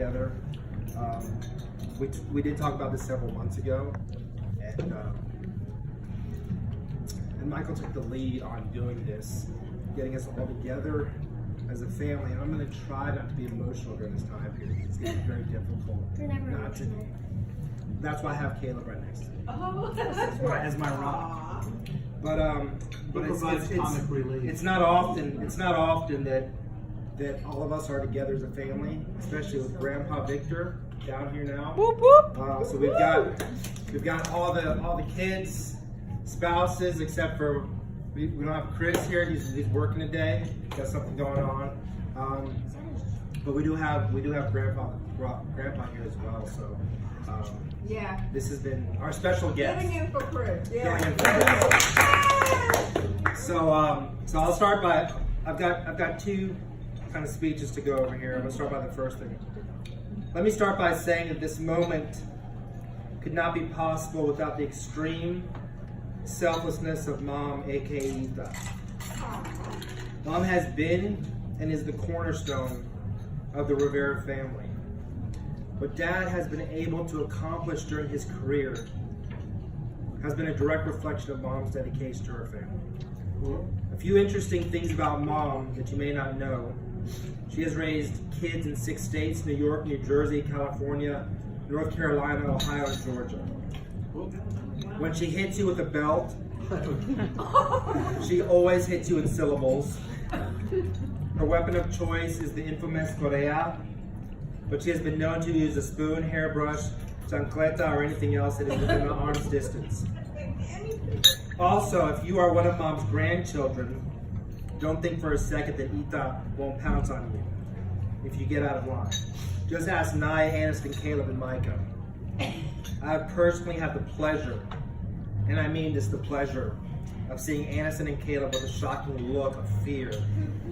together. We did talk about this several months ago, and Michael took the lead on doing this, getting us all together as a family. And I'm going to try not to be emotional during this time period. It's going to be very difficult. You're never not to. emotional. That's why I have Caleb right next to me. Oh, As my rock. But provides comic relief. it's not often that all of us are together as a family, especially with Grandpa Victor down here now. Whoop whoop. So we've got all the kids, spouses, except for we don't have Chris here. He's working today. Got something going on. But we do have Grandpa here as well. So. yeah. This has been our special guest. Filling in for Chris. Filling Yeah. in for Chris. So I'll start by I've got two kind of speeches to go over here. I'm gonna start by the first thing. Let me start by saying that this moment could not be possible without the extreme selflessness of Mom, aka Ita. Mom has been and is the cornerstone of the Rivera family. What Dad has been able to accomplish during his career has been a direct reflection of Mom's dedication to her family. A few interesting things about Mom that you may not know. She has raised kids in 6 states: New York, New Jersey, California, North Carolina, Ohio, and Georgia. When she hits you with a belt, she always hits you in syllables. Her weapon of choice is the infamous correa, but she has been known to use a spoon, hairbrush, chancleta, or anything else that is within an arm's distance. Also, if you are one of Mom's grandchildren, don't think for a second that Ita won't pounce on you if you get out of line. Just ask Naya, Aniston, Caleb, and Micah. I personally had the pleasure, and I mean this, the pleasure, of seeing Aniston and Caleb with a shocking look of fear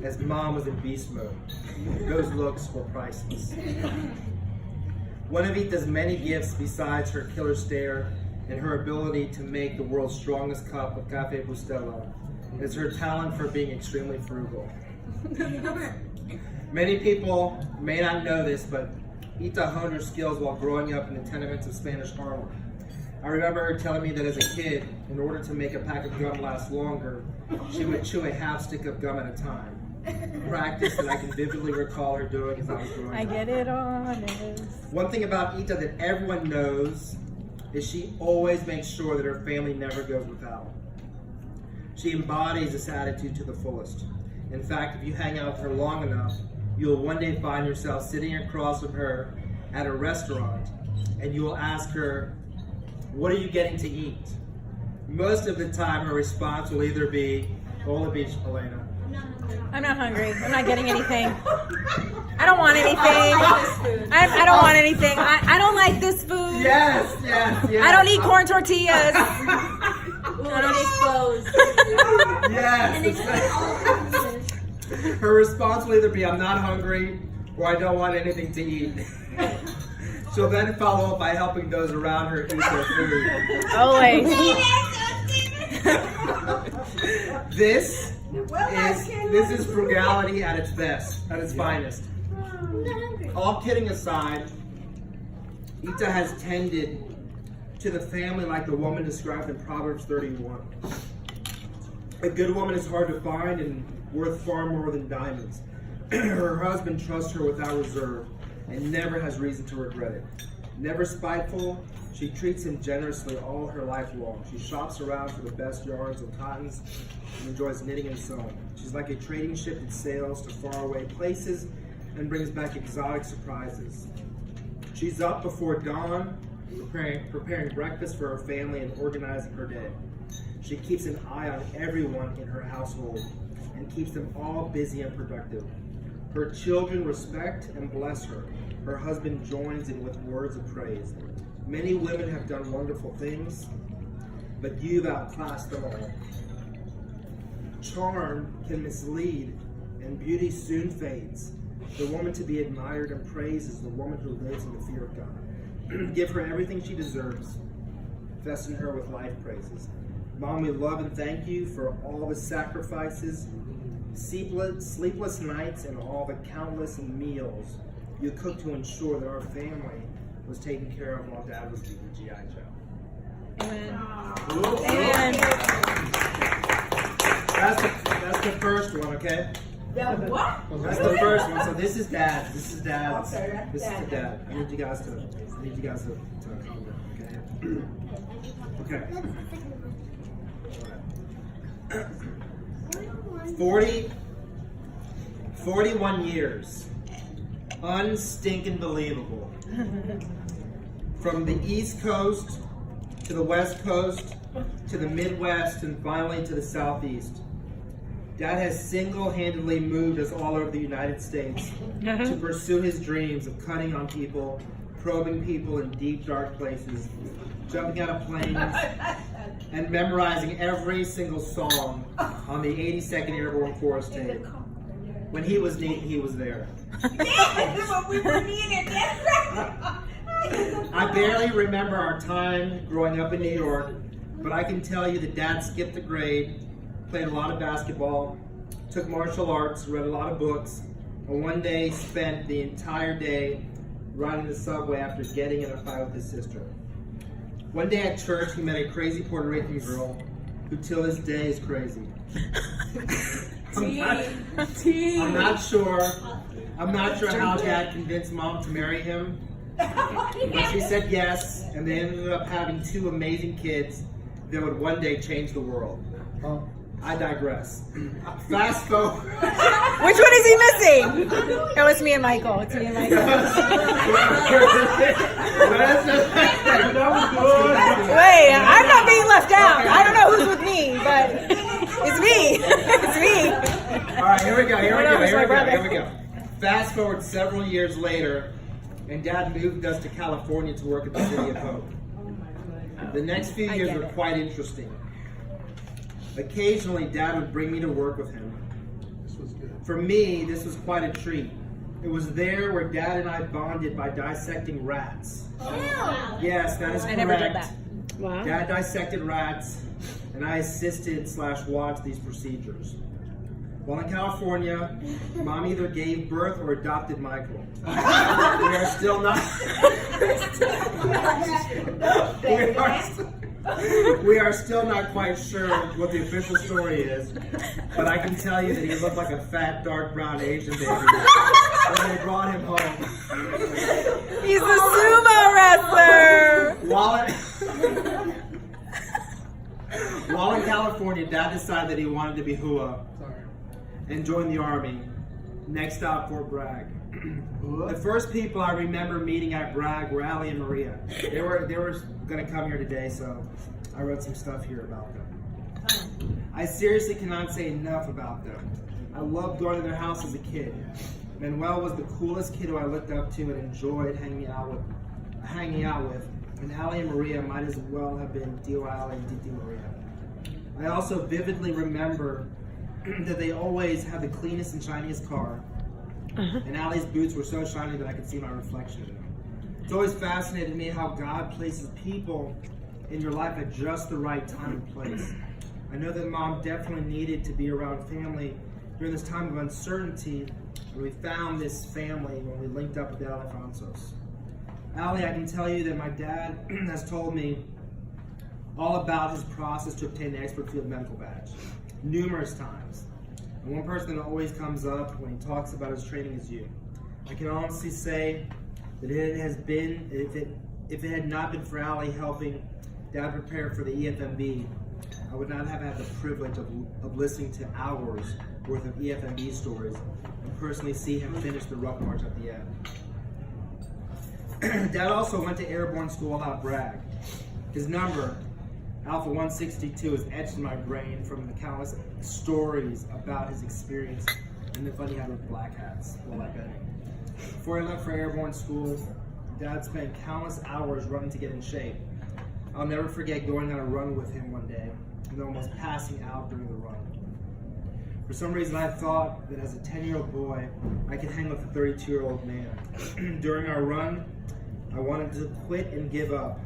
as Mom was in beast mode. Those looks were priceless. One of Ita's many gifts, besides her killer stare and her ability to make the world's strongest cup of Cafe Bustelo, is her talent for being extremely frugal. Many people may not know this, but Ita honed her skills while growing up in the tenements of Spanish Harlem. I remember her telling me that as a kid, in order to make a pack of gum last longer, she would chew a half stick of gum at a time. Practice that I can vividly recall her doing as I was growing up. I get it honest. One thing about Ita that everyone knows is she always makes sure that her family never goes without. She embodies this attitude to the fullest. In fact, if you hang out with her long enough, you'll one day find yourself sitting across from her at a restaurant, and you will ask her, "What are you getting to eat?" Most of the time, her response will either be, "Hola beach, Elena." I'm not hungry. I'm not getting anything. I don't want anything. I don't want anything. I don't like this food. Yes, yes, yes. I don't eat corn tortillas. I don't expose. Yes. Her response will either be, "I'm not hungry," or "I don't want anything to eat." She'll then follow up by helping those around her eat their food. Always. This is frugality at its best, at its finest. All kidding aside, Ita has tended to the family like the woman described in Proverbs 31. A good woman is hard to find and worth far more than diamonds. Her husband trusts her without reserve and never has reason to regret it. Never spiteful, she treats him generously all her life long. She shops around for the best yarns and cottons and enjoys knitting and sewing. She's like a trading ship that sails to faraway places and brings back exotic surprises. She's up before dawn, preparing breakfast for her family and organizing her day. She keeps an eye on everyone in her household and keeps them all busy and productive. Her children respect and bless her. Her husband joins in with words of praise. Many women have done wonderful things, but you've outclassed them all. Charm can mislead, and beauty soon fades. The woman to be admired and praised is the woman who lives in the fear of God. Give her everything she deserves. Festen her with life praises. Mom, we love and thank you for all the sacrifices, sleepless nights, and all the countless meals you cooked to ensure that our family was taken care of while Dad was leaving G.I. Joe. Amen. Ooh. Amen. That's the first one, okay? What? That's the first one. So this is Dad. This is Dad. Okay, that's This is Dad. the Dad. I need you guys to calm down, okay? Okay. 41 years. Unstinking believable. From the East Coast to the West Coast to the Midwest and finally to the Southeast. Dad has single-handedly moved us all over the United States to pursue his dreams of cutting on people, probing people in deep, dark places, jumping out of planes, and memorizing every single song on the 82nd Airborne Chorus tape. When he was neat, he was there. We were needed. I barely remember our time growing up in New York, but I can tell you that Dad skipped a grade, played a lot of basketball, took martial arts, read a lot of books, and one day spent the entire day riding the subway after getting in a fight with his sister. One day at church, he met a crazy Puerto Rican girl who till this day is crazy. I'm not sure how Dad convinced Mom to marry him, but she said yes, and they ended up having 2 amazing kids that would one day change the world. I digress. Fast forward. Which one is he missing? Oh, it's me and Michael. It's me and Michael. Wait, I'm not being left out. I don't know who's with me, but it's me. It's me. All right, here we go. Here we go. Fast forward several years later, and Dad moved us to California to work at the City of Hope. The next few years were quite interesting. Occasionally, Dad would bring me to work with him. This was good. For me, this was quite a treat. It was there where Dad and I bonded by dissecting rats. Yes, that is correct. I never did that. Wow. Dad dissected rats, and I assisted/watched these procedures. While in California, Mom either gave birth or adopted Michael. We are still not quite sure what the official story is, but I can tell you that he looked like a fat, dark brown Asian baby when they brought him home. He's a sumo wrestler. While in California, Dad decided that he wanted to be Hua and join the Army. Next stop, Fort Bragg. The first people I remember meeting at Bragg were Allie and Maria. They were going to come here today, so I wrote some stuff here about them. I seriously cannot say enough about them. I loved going to their house as a kid. Manuel was the coolest kid who I looked up to and enjoyed hanging out with. And Allie and Maria might as well have been Dio Allie and Titi Maria. I also vividly remember that they always had the cleanest and shiniest car. And Allie's boots were so shiny that I could see my reflection in them. It's always fascinated me how God places people in your life at just the right time and place. I know that Mom definitely needed to be around family during this time of uncertainty, and we found this family when we linked up with the Alfonsos. Allie, I can tell you that my dad has told me all about his process to obtain the expert field medical badge numerous times. And one person that always comes up when he talks about his training is you. I can honestly say that it has been, if it had not been for Allie helping Dad prepare for the EFMB, I would not have had the privilege of listening to hours worth of EFMB stories and personally see him finish the rough march at the end. Dad also went to airborne school at Bragg. His number, Alpha 162, is etched in my brain from the countless stories about his experience and the fun he had with black hats while I bet. Before he left for airborne school, Dad spent countless hours running to get in shape. I'll never forget going on a run with him one day and almost passing out during the run. For some reason, I thought that as a 10-year-old boy, I could hang with a 32-year-old man. During our run, I wanted to quit and give up.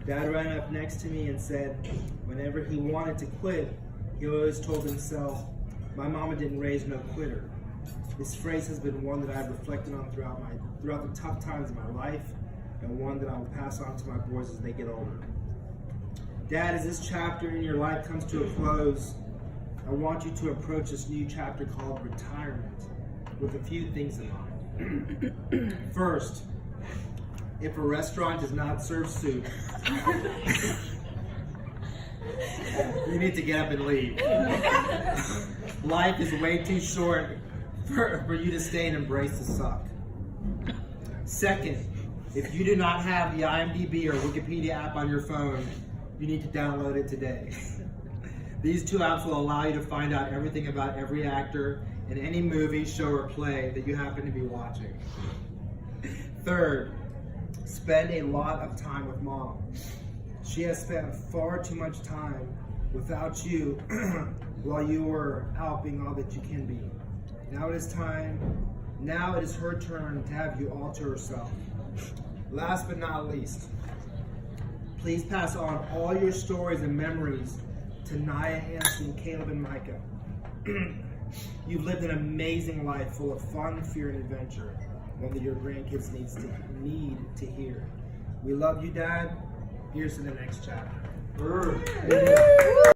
Dad ran up next to me and said, whenever he wanted to quit, he always told himself, my mama didn't raise no quitter. This phrase has been one that I've reflected on throughout the tough times of my life, and one that I will pass on to my boys as they get older. Dad, as this chapter in your life comes to a close, I want you to approach this new chapter called retirement with a few things in mind. First, if a restaurant does not serve soup, you need to get up and leave. Life is way too short for you to stay and embrace the suck. Second, if you do not have the IMDb or Wikipedia app on your phone, you need to download it today. These two apps will allow you to find out everything about every actor in any movie, show, or play that you happen to be watching. Third, spend a lot of time with Mom. She has spent far too much time without you while you were out being all that you can be. Now it is her turn to have you all to herself. Last but not least, please pass on all your stories and memories to Naya, Hanson, Caleb, and Micah. You've lived an amazing life full of fun, fear, and adventure, one that your grandkids need to hear. We love you, Dad. Here's to the next chapter.